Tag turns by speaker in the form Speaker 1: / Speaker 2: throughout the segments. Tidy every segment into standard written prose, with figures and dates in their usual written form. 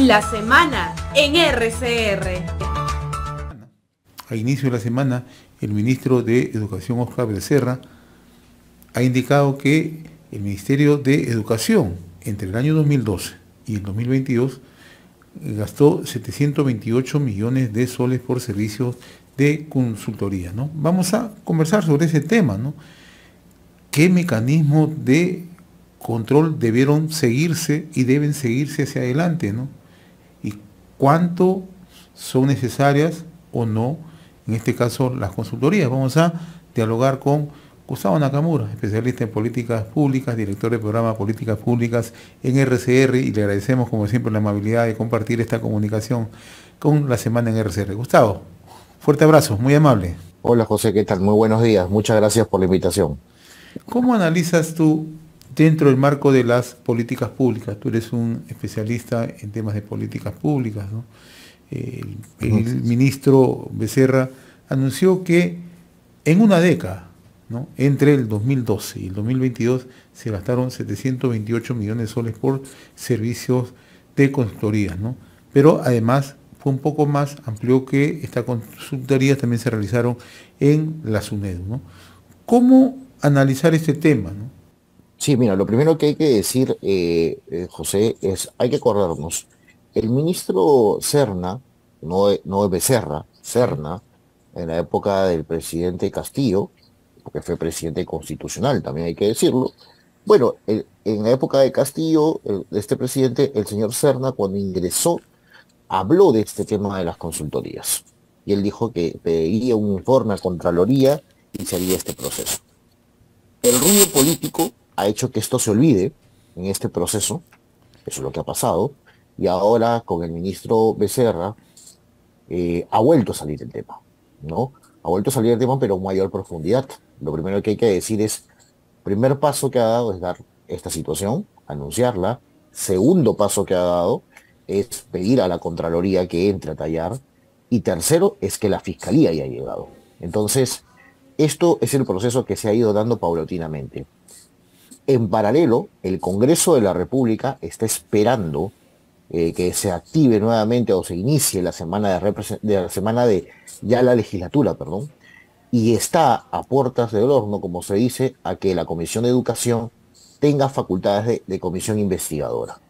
Speaker 1: La semana en RCR.
Speaker 2: A inicio de la semana, el ministro de Educación, Óscar Becerra, ha indicado que el Ministerio de Educación, entre el año 2012 y el 2022, gastó 728 millones de soles por servicios de consultoría, ¿no? Vamos a conversar sobre ese tema, ¿no? ¿Qué mecanismos de control debieron seguirse y deben seguirse hacia adelante, ¿no? Y cuánto son necesarias o no, en este caso, las consultorías. Vamos a dialogar con Gustavo Nakamura, especialista en políticas públicas, director del programa Políticas Públicas en RCR, y le agradecemos como siempre la amabilidad de compartir esta comunicación con la semana en RCR. Gustavo, fuerte abrazo, muy amable.
Speaker 3: Hola José, ¿qué tal? Muy buenos días. Muchas gracias por la invitación.
Speaker 2: ¿Cómo analizas tú dentro del marco de las políticas públicas? Tú eres un especialista en temas de políticas públicas, ¿no? El ministro Becerra anunció que en una década, ¿no?, entre el 2012 y el 2022, se gastaron 728 millones de soles por servicios de consultoría, ¿no? Pero además fue un poco más, amplió que estas consultorías también se realizaron en la SUNEDU, ¿no? ¿Cómo analizar este tema, ¿no?
Speaker 3: Sí, mira, lo primero que hay que decir, José, hay que acordarnos, el ministro Serna, no es Becerra, Serna, en la época del presidente Castillo, porque fue presidente constitucional, también hay que decirlo. Bueno, en la época de Castillo, de este presidente, el señor Serna, cuando ingresó, habló de este tema de las consultorías. Y él dijo que pediría un informe a Contraloría y se haría este proceso. El ruido político ha hecho que esto se olvide en este proceso, eso es lo que ha pasado, y ahora con el ministro Becerra ha vuelto a salir el tema, ¿no? Ha vuelto a salir el tema, pero con mayor profundidad. Lo primero que hay que decir es, primer paso que ha dado es dar esta situación, anunciarla. Segundo paso que ha dado es pedir a la Contraloría que entre a tallar. Y tercero es que la Fiscalía haya llegado. Entonces, esto es el proceso que se ha ido dando paulatinamente. En paralelo, el Congreso de la República está esperando que se active nuevamente o se inicie la semana de ya la legislatura, perdón, y está a puertas del horno, como se dice, a que la Comisión de Educación tenga facultades de comisión investigadora.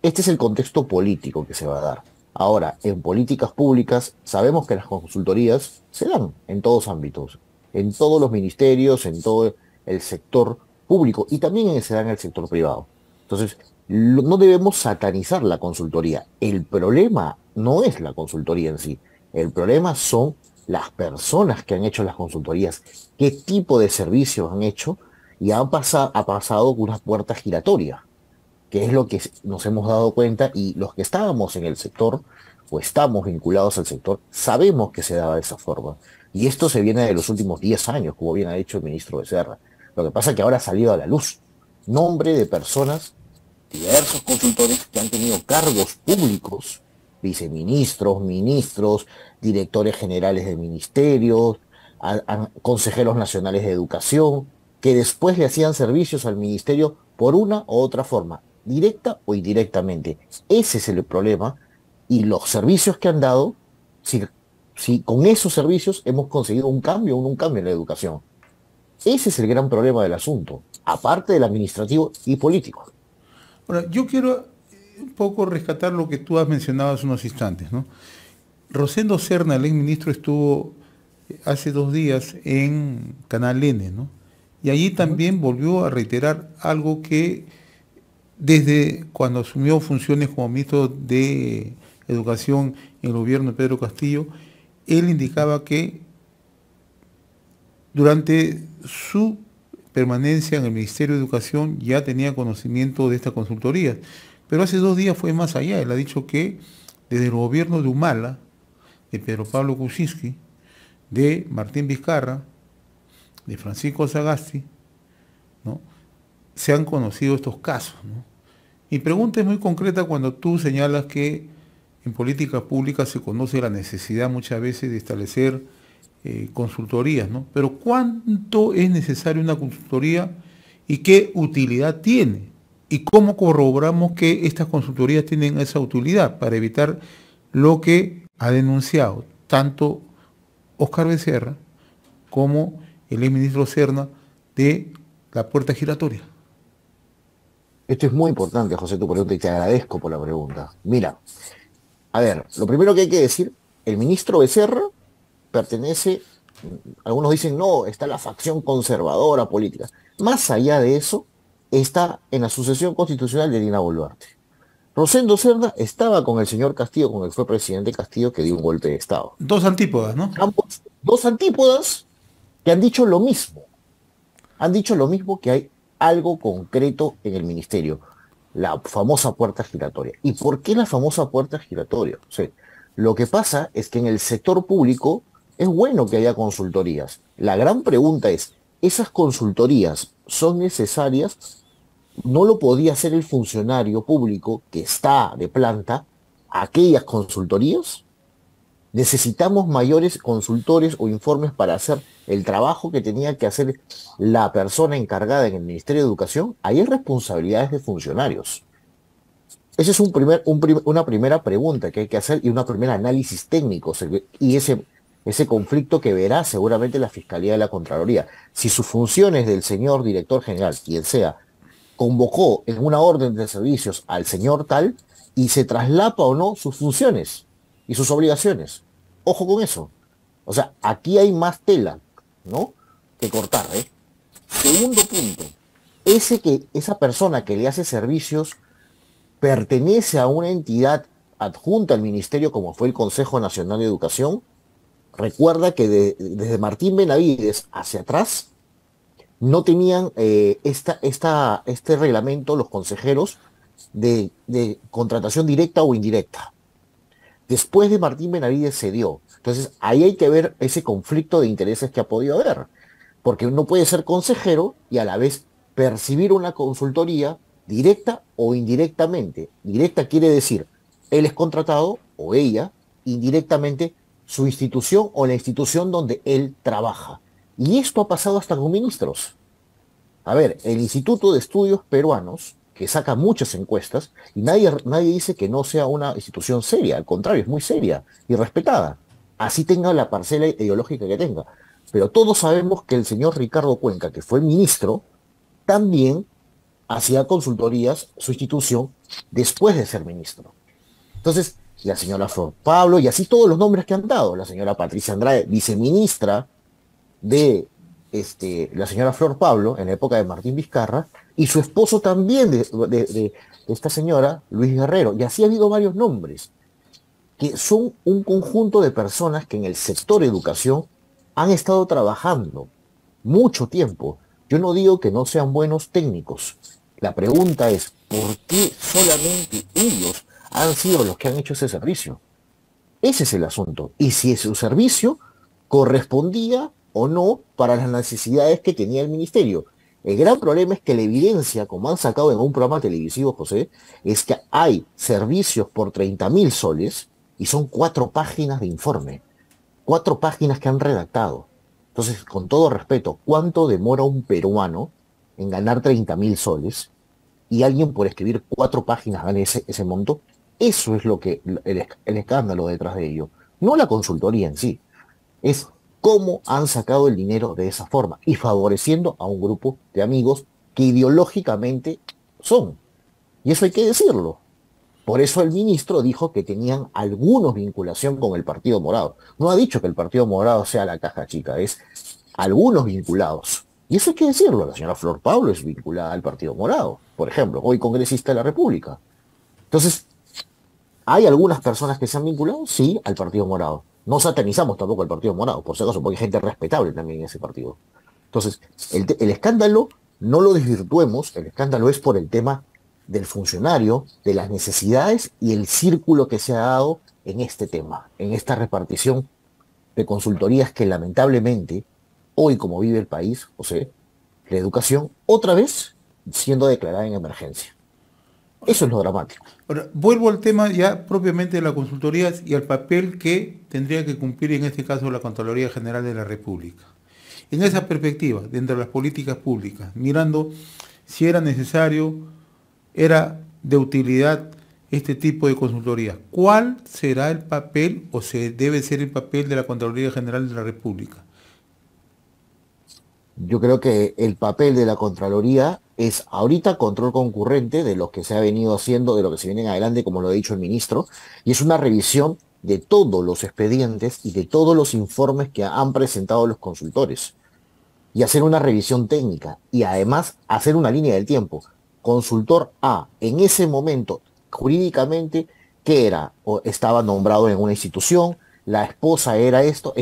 Speaker 3: Este es el contexto político que se va a dar. Ahora, en políticas públicas, sabemos que las consultorías se dan en todos ámbitos, en todos los ministerios, en todo el sector público y también se da en el sector privado. Entonces, no debemos satanizar la consultoría. El problema no es la consultoría en sí. El problema son las personas que han hecho las consultorías, qué tipo de servicios han hecho y ha pasado una puerta giratoria, que es lo que nos hemos dado cuenta y los que estábamos en el sector o estamos vinculados al sector, sabemos que se daba de esa forma. Y esto se viene de los últimos 10 años, como bien ha dicho el ministro Becerra. Lo que pasa es que ahora ha salido a la luz nombre de personas, diversos consultores que han tenido cargos públicos, viceministros, ministros, directores generales de ministerios, consejeros nacionales de educación, que después le hacían servicios al ministerio por una u otra forma, directa o indirectamente. Ese es el problema y los servicios que han dado, si con esos servicios hemos conseguido un cambio en la educación. Ese es el gran problema del asunto, aparte del administrativo y político.
Speaker 2: Ahora, yo quiero un poco rescatar lo que tú has mencionado hace unos instantes, ¿no? Rosendo Serna, el exministro, estuvo hace 2 días en Canal N, ¿no? Y allí también volvió a reiterar algo que desde cuando asumió funciones como ministro de Educación en el gobierno de Pedro Castillo, él indicaba que durante su permanencia en el Ministerio de Educación ya tenía conocimiento de esta consultoría. Pero hace 2 días fue más allá. Él ha dicho que desde el gobierno de Humala, de Pedro Pablo Kuczynski, de Martín Vizcarra, de Francisco Sagasti, ¿no?, se han conocido estos casos, ¿no? Mi pregunta es muy concreta cuando tú señalas que en políticas públicas se conoce la necesidad muchas veces de establecer consultorías, ¿no? Pero ¿cuánto es necesaria una consultoría y qué utilidad tiene? ¿Y cómo corroboramos que estas consultorías tienen esa utilidad para evitar lo que ha denunciado tanto Óscar Becerra como el exministro Serna de la puerta giratoria?
Speaker 3: Esto es muy importante, José, tu pregunta, y te agradezco por la pregunta. Mira, a ver, lo primero que hay que decir, el ministro Becerra pertenece, algunos dicen, no, está la facción conservadora política. Más allá de eso, está en la sucesión constitucional de Dina Boluarte. Rosendo Cerda estaba con el señor Castillo, con el que fue presidente Castillo, que dio un golpe de Estado.
Speaker 2: Dos antípodas, ¿no?
Speaker 3: Ambos, dos antípodas que han dicho lo mismo. Han dicho lo mismo, que hay algo concreto en el ministerio, la famosa puerta giratoria. ¿Y por qué la famosa puerta giratoria? O sea, lo que pasa es que en el sector público es bueno que haya consultorías. La gran pregunta es, ¿esas consultorías son necesarias? ¿No lo podía hacer el funcionario público que está de planta aquellas consultorías? ¿Necesitamos mayores consultores o informes para hacer el trabajo que tenía que hacer la persona encargada en el Ministerio de Educación? Ahí hay responsabilidades de funcionarios. Esa es una primera pregunta que hay que hacer, y un primer análisis técnico, y ese conflicto que verá seguramente la Fiscalía de la Contraloría. Si sus funciones del señor director general, quien sea, convocó en una orden de servicios al señor tal y se traslapa o no sus funciones y sus obligaciones. Ojo con eso. O sea, aquí hay más tela, ¿no?, que cortar, ¿eh? Segundo punto, esa persona que le hace servicios pertenece a una entidad adjunta al ministerio, como fue el Consejo Nacional de Educación. Recuerda que desde Martín Benavides hacia atrás no tenían este reglamento los consejeros de contratación directa o indirecta. Después de Martín Benavides se dio. Entonces ahí hay que ver ese conflicto de intereses que ha podido haber, porque uno puede ser consejero y a la vez percibir una consultoría directa o indirectamente. Directa quiere decir, él es contratado o ella, indirectamente su institución o la institución donde él trabaja. Y esto ha pasado hasta con ministros. A ver, el Instituto de Estudios Peruanos, que saca muchas encuestas, y nadie dice que no sea una institución seria, al contrario, es muy seria y respetada, así tenga la parcela ideológica que tenga. Pero todos sabemos que el señor Ricardo Cuenca, que fue ministro, también hacía consultorías, su institución, después de ser ministro. Entonces, la señora Flor Pablo, y así todos los nombres que han dado, la señora Patricia Andrade, viceministra de la señora Flor Pablo, en la época de Martín Vizcarra, y su esposo también de esta señora, Luis Guerrero, y así ha habido varios nombres, que son un conjunto de personas que en el sector educación han estado trabajando mucho tiempo. Yo no digo que no sean buenos técnicos. La pregunta es, ¿por qué solamente ellos han sido los que han hecho ese servicio? Ese es el asunto. Y si su servicio correspondía o no para las necesidades que tenía el ministerio. El gran problema es que la evidencia, como han sacado en un programa televisivo, José, es que hay servicios por 30.000 soles y son 4 páginas de informe. 4 páginas que han redactado. Entonces, con todo respeto, ¿cuánto demora un peruano en ganar 30.000 soles y alguien por escribir 4 páginas gane ese monto? Eso es lo que el escándalo detrás de ello. No la consultoría en sí. Es cómo han sacado el dinero de esa forma y favoreciendo a un grupo de amigos que ideológicamente son. Y eso hay que decirlo. Por eso el ministro dijo que tenían algunos vinculación con el Partido Morado. No ha dicho que el Partido Morado sea la caja chica, es algunos vinculados. Y eso hay que decirlo. La señora Flor Pablo es vinculada al Partido Morado, por ejemplo, hoy congresista de la República. Entonces, ¿hay algunas personas que se han vinculado? Sí, al Partido Morado. No satanizamos tampoco al Partido Morado, por si acaso, porque hay gente respetable también en ese partido. Entonces, el escándalo no lo desvirtuemos, el escándalo es por el tema del funcionario, de las necesidades y el círculo que se ha dado en este tema, en esta repartición de consultorías que lamentablemente, hoy como vive el país, o sea, la educación, otra vez siendo declarada en emergencia. Eso es lo dramático.
Speaker 2: Ahora, vuelvo al tema ya propiamente de las consultorías y al papel que tendría que cumplir en este caso la Contraloría General de la República. En esa perspectiva, dentro de las políticas públicas, mirando si era necesario era de utilidad este tipo de consultoría. ¿Cuál será el papel o se debe ser el papel de la Contraloría General de la República?
Speaker 3: Yo creo que el papel de la Contraloría es ahorita control concurrente de lo que se ha venido haciendo, de lo que se viene en adelante, como lo ha dicho el ministro, y es una revisión de todos los expedientes y de todos los informes que han presentado los consultores, y hacer una revisión técnica, y además hacer una línea del tiempo. Consultor A, en ese momento, jurídicamente, ¿qué era? O estaba nombrado en una institución, la esposa era esto,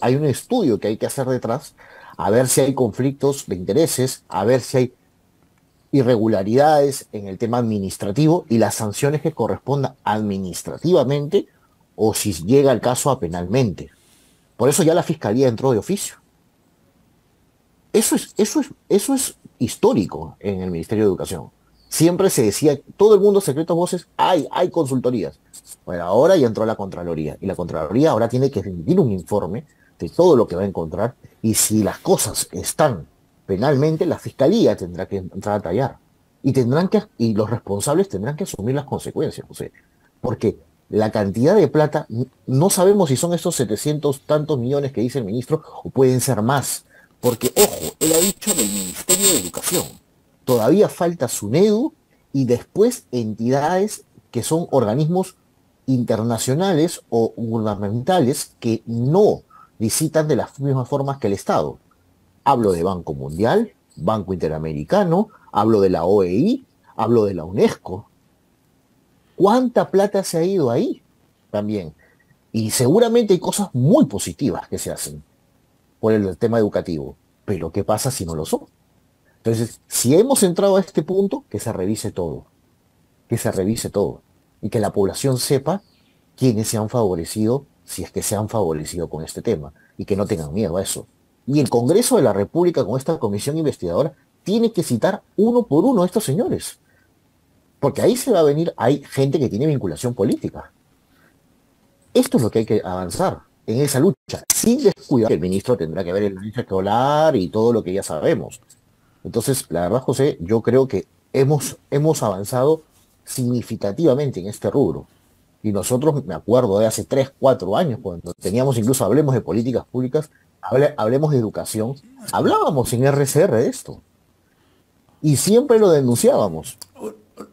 Speaker 3: hay un estudio que hay que hacer detrás, a ver si hay conflictos de intereses, a ver si hay irregularidades en el tema administrativo y las sanciones que correspondan administrativamente o si llega el caso a penalmente. Por eso ya la fiscalía entró de oficio. Eso es histórico en el Ministerio de Educación. Siempre se decía, todo el mundo secreto voces, hay consultorías. Bueno, ahora ya entró la Contraloría y la Contraloría ahora tiene que emitir un informe de todo lo que va a encontrar y si las cosas están penalmente, la Fiscalía tendrá que entrar a tallar y los responsables tendrán que asumir las consecuencias, José, porque la cantidad de plata, no sabemos si son estos 700 tantos millones que dice el ministro o pueden ser más, porque ojo, él ha dicho del Ministerio de Educación, todavía falta SUNEDU y después entidades que son organismos internacionales o gubernamentales que no licitan de las mismas formas que el Estado. Hablo de Banco Mundial, Banco Interamericano, hablo de la OEI, hablo de la UNESCO. ¿Cuánta plata se ha ido ahí? También. Y seguramente hay cosas muy positivas que se hacen por el tema educativo. Pero ¿qué pasa si no lo son? Entonces, si hemos entrado a este punto, que se revise todo. Que se revise todo. Y que la población sepa quiénes se han favorecido, si es que se han favorecido con este tema. Y que no tengan miedo a eso. Y el Congreso de la República, con esta comisión investigadora, tiene que citar uno por uno a estos señores. Porque ahí se va a venir, hay gente que tiene vinculación política. Esto es lo que hay que avanzar en esa lucha, sin descuidar que el ministro tendrá que ver el lista escolar y todo lo que ya sabemos. Entonces, la verdad, José, yo creo que hemos avanzado significativamente en este rubro. Y nosotros, me acuerdo de hace 3, 4 años, cuando teníamos incluso, hablemos de políticas públicas, hablemos de educación, hablábamos en RCR de esto. Y siempre lo denunciábamos.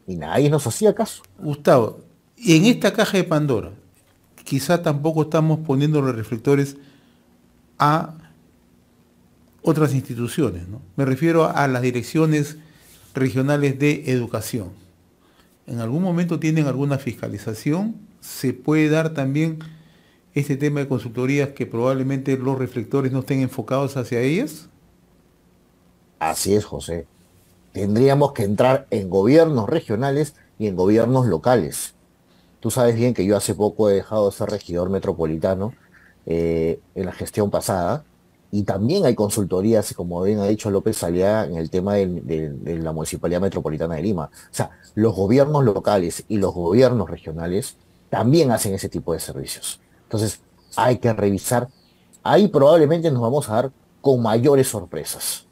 Speaker 3: Y nadie nos hacía caso.
Speaker 2: Gustavo, y en esta caja de Pandora, quizá tampoco estamos poniendo los reflectores a otras instituciones, ¿no? Me refiero a las direcciones regionales de educación. ¿En algún momento tienen alguna fiscalización? ¿Se puede dar también este tema de consultorías que probablemente los reflectores no estén enfocados hacia ellas?
Speaker 3: Así es, José. Tendríamos que entrar en gobiernos regionales y en gobiernos locales. Tú sabes bien que yo hace poco he dejado de ser regidor metropolitano en la gestión pasada y también hay consultorías, como bien ha dicho López Aliaga, en el tema de la Municipalidad Metropolitana de Lima. O sea, los gobiernos locales y los gobiernos regionales también hacen ese tipo de servicios. Entonces, hay que revisar. Ahí probablemente nos vamos a dar con mayores sorpresas.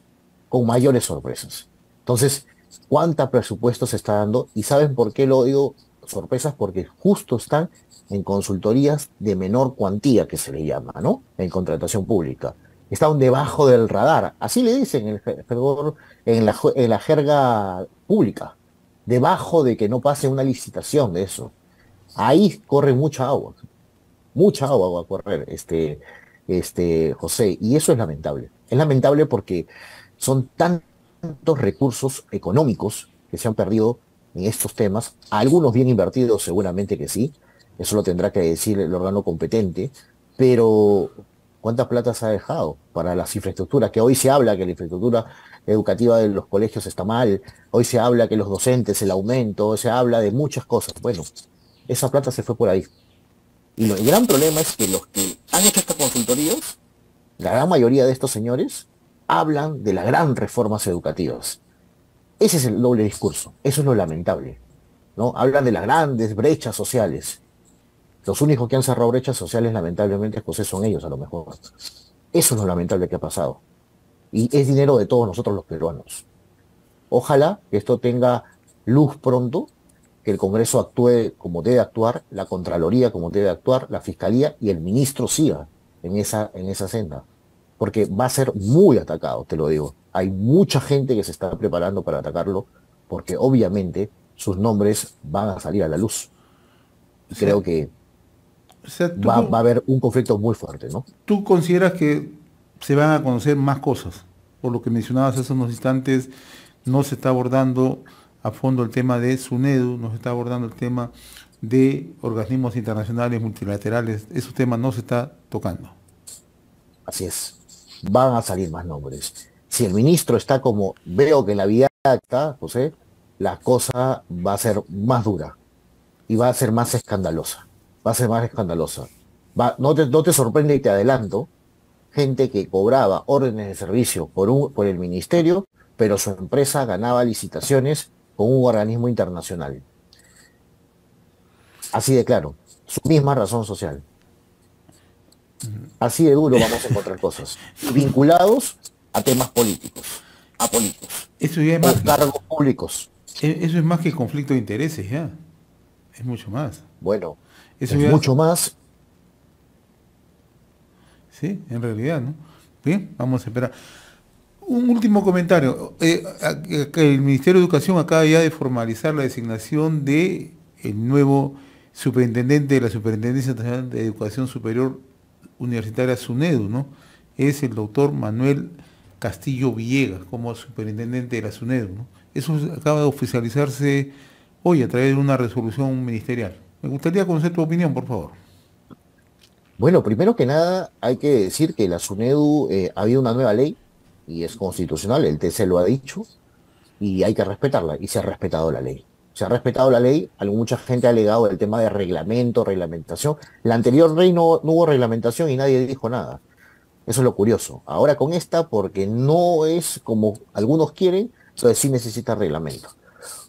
Speaker 3: Con mayores sorpresas. Entonces, ¿cuánto presupuesto se está dando? ¿Y saben por qué lo digo sorpresas? Porque justo están en consultorías de menor cuantía, que se le llama, ¿no? En contratación pública. Están debajo del radar. Así le dicen en la jerga pública. Debajo de que no pase una licitación de eso. Ahí corre mucha agua. Mucha agua va a correr, José. Y eso es lamentable. Es lamentable porque son tantos recursos económicos que se han perdido en estos temas, algunos bien invertidos seguramente que sí, eso lo tendrá que decir el órgano competente, pero ¿cuánta plata se ha dejado para las infraestructuras? Que hoy se habla que la infraestructura educativa de los colegios está mal, hoy se habla que los docentes, el aumento, hoy se habla de muchas cosas. Bueno, esa plata se fue por ahí. Y el gran problema es que los que han hecho estas consultorías, la gran mayoría de estos señores, hablan de las gran reformas educativas. Ese es el doble discurso, eso es lo lamentable, ¿no? Hablan de las grandes brechas sociales. Los únicos que han cerrado brechas sociales, lamentablemente, José, son ellos a lo mejor. Eso es lo lamentable que ha pasado. Y es dinero de todos nosotros los peruanos. Ojalá que esto tenga luz pronto, que el Congreso actúe como debe actuar, la Contraloría como debe actuar, la Fiscalía y el ministro siga en esa senda. Porque va a ser muy atacado, te lo digo. Hay mucha gente que se está preparando para atacarlo, porque obviamente sus nombres van a salir a la luz.
Speaker 2: O
Speaker 3: Y
Speaker 2: sea,
Speaker 3: creo que
Speaker 2: o sea,
Speaker 3: va a haber un conflicto muy fuerte, ¿no?
Speaker 2: tú consideras que se van a conocer más cosas. Por lo que mencionabas hace unos instantes, no se está abordando a fondo el tema de SUNEDU, no se está abordando el tema de organismos internacionales multilaterales. Esos temas no se está tocando.
Speaker 3: Así es. Van a salir más nombres. Si el ministro está como veo que en la vida está, José, la cosa va a ser más dura y va a ser más escandalosa. Va a ser más escandalosa. No te sorprende y te adelanto, gente que cobraba órdenes de servicio por el ministerio, pero su empresa ganaba licitaciones con un organismo internacional. Así de claro, su misma razón social. Así de duro vamos a encontrar cosas. Y vinculados a temas políticos, a políticos,
Speaker 2: Eso ya es
Speaker 3: o
Speaker 2: más que,
Speaker 3: cargos públicos.
Speaker 2: eso es más que conflicto de intereses ya. Es mucho más.
Speaker 3: Bueno,
Speaker 2: Eso
Speaker 3: es
Speaker 2: ya,
Speaker 3: mucho más.
Speaker 2: sí, en realidad, ¿no? Bien, vamos a esperar. Un último comentario. Que el Ministerio de Educación acaba ya de formalizar la designación de el nuevo superintendente de la Superintendencia Nacional de Educación Superior Universitaria SUNEDU, ¿no? Es el doctor Manuel Castillo Villegas como superintendente de la SUNEDU, ¿no? Eso acaba de oficializarse hoy a través de una resolución ministerial. Me gustaría conocer tu opinión, por favor.
Speaker 3: Bueno, primero que nada, hay que decir que la SUNEDU ha habido una nueva ley y es constitucional, el TC lo ha dicho, y hay que respetarla, y se ha respetado la ley. Se ha respetado la ley, mucha gente ha alegado el tema de reglamento, reglamentación. La anterior ley no hubo reglamentación y nadie dijo nada. Eso es lo curioso. Ahora con esta, porque no es como algunos quieren, entonces sí necesita reglamento.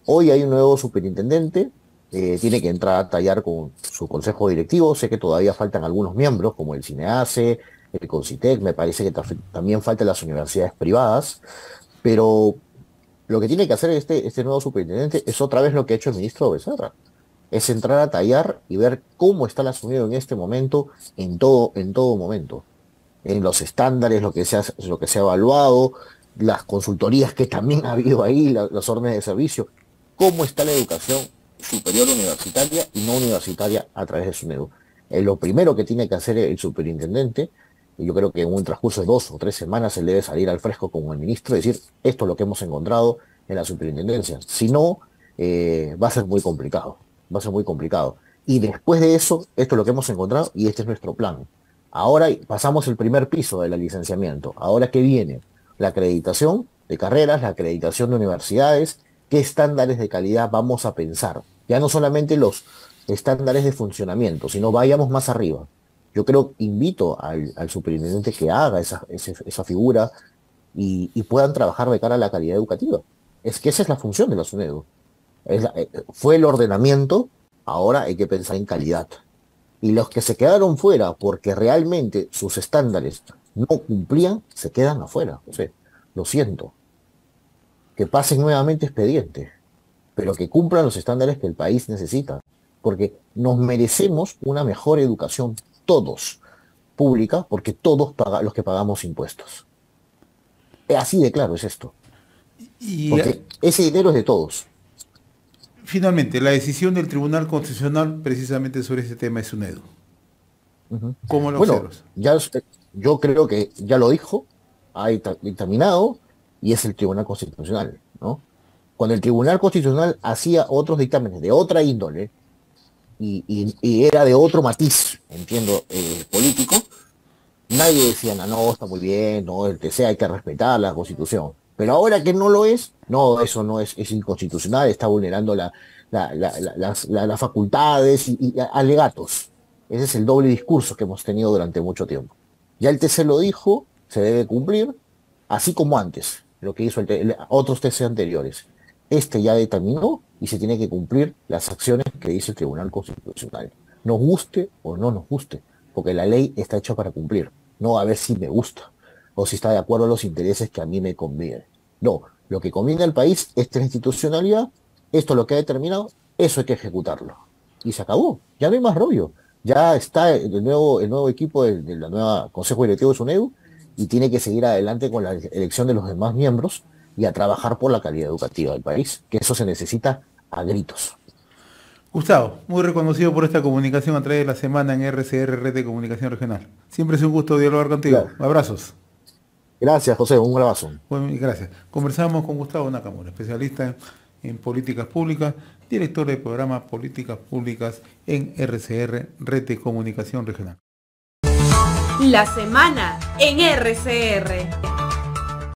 Speaker 3: Hoy hay un nuevo superintendente, tiene que entrar a tallar con su consejo directivo. Sé que todavía faltan algunos miembros, como el CINEACE, el CONCITEC, me parece que también faltan las universidades privadas, pero lo que tiene que hacer este nuevo superintendente es otra vez lo que ha hecho el ministro Becerra. Es entrar a tallar y ver cómo está la SUNEDU en este momento, en todo momento. En los estándares, lo que se ha evaluado, las consultorías que también ha habido ahí, las órdenes de servicio, cómo está la educación superior universitaria y no universitaria a través de SUNEDU. Lo primero que tiene que hacer el superintendente, y yo creo que en un transcurso de 2 o 3 semanas él debe salir al fresco como el ministro y decir, esto es lo que hemos encontrado en la superintendencia. Si no, va a ser muy complicado, va a ser muy complicado. Y después de eso, esto es lo que hemos encontrado y este es nuestro plan. Ahora pasamos el primer piso del licenciamiento. Ahora, ¿qué viene? La acreditación de carreras, la acreditación de universidades, qué estándares de calidad vamos a pensar. Ya no solamente los estándares de funcionamiento, sino vayamos más arriba. Yo creo, invito al superintendente que haga esa figura y puedan trabajar de cara a la calidad educativa. Es que esa es la función de la SUNEDU. Fue el ordenamiento, ahora hay que pensar en calidad. Y los que se quedaron fuera porque realmente sus estándares no cumplían, se quedan afuera. O sea, lo siento. Que pasen nuevamente expediente, pero que cumplan los estándares que el país necesita. Porque nos merecemos una mejor educación todos, pública, porque todos los que pagamos impuestos. Así de claro es esto.
Speaker 2: Y
Speaker 3: Porque ese dinero es de todos.
Speaker 2: finalmente, la decisión del Tribunal Constitucional precisamente sobre este tema es SUNEDU.
Speaker 3: Ujú.
Speaker 2: ¿Cómo lo
Speaker 3: Bueno,
Speaker 2: observas?
Speaker 3: yo creo que ya lo dijo, ha dictaminado y es el Tribunal Constitucional, ¿no? Cuando el Tribunal Constitucional hacía otros dictámenes de otra índole y era de otro matiz, entiendo, político, nadie decía, no, no, está muy bien, no, el TC hay que respetar la Constitución. Pero ahora que no lo es, no, eso no es inconstitucional, está vulnerando las facultades y alegatos. Ese es el doble discurso que hemos tenido durante mucho tiempo. Ya el TC lo dijo, se debe cumplir, así como antes, lo que hizo otros TC anteriores. Este ya determinó y se tiene que cumplir las acciones que dice el Tribunal Constitucional. Nos guste o no nos guste, porque la ley está hecha para cumplir, no a ver si me gusta o si está de acuerdo a los intereses que a mí me convienen. No, lo que conviene al país es la institucionalidad esto es lo que ha determinado, eso hay que ejecutarlo. Y se acabó, ya no hay más rollo. Ya está el nuevo equipo de la nueva Consejo Directivo de SUNEDU y tiene que seguir adelante con la elección de los demás miembros y a trabajar por la calidad educativa del país, que eso se necesita a gritos.
Speaker 2: Gustavo, muy reconocido por esta comunicación a través de la semana en RCR, Red de Comunicación Regional. Siempre es un gusto dialogar contigo. Abrazos.
Speaker 3: Gracias, José, un abrazo.
Speaker 2: Bueno, y gracias. Conversamos con Gustavo Nakamura, especialista en políticas públicas, director del programa Políticas Públicas en RCR, Red de Comunicación Regional.
Speaker 1: La semana en RCR.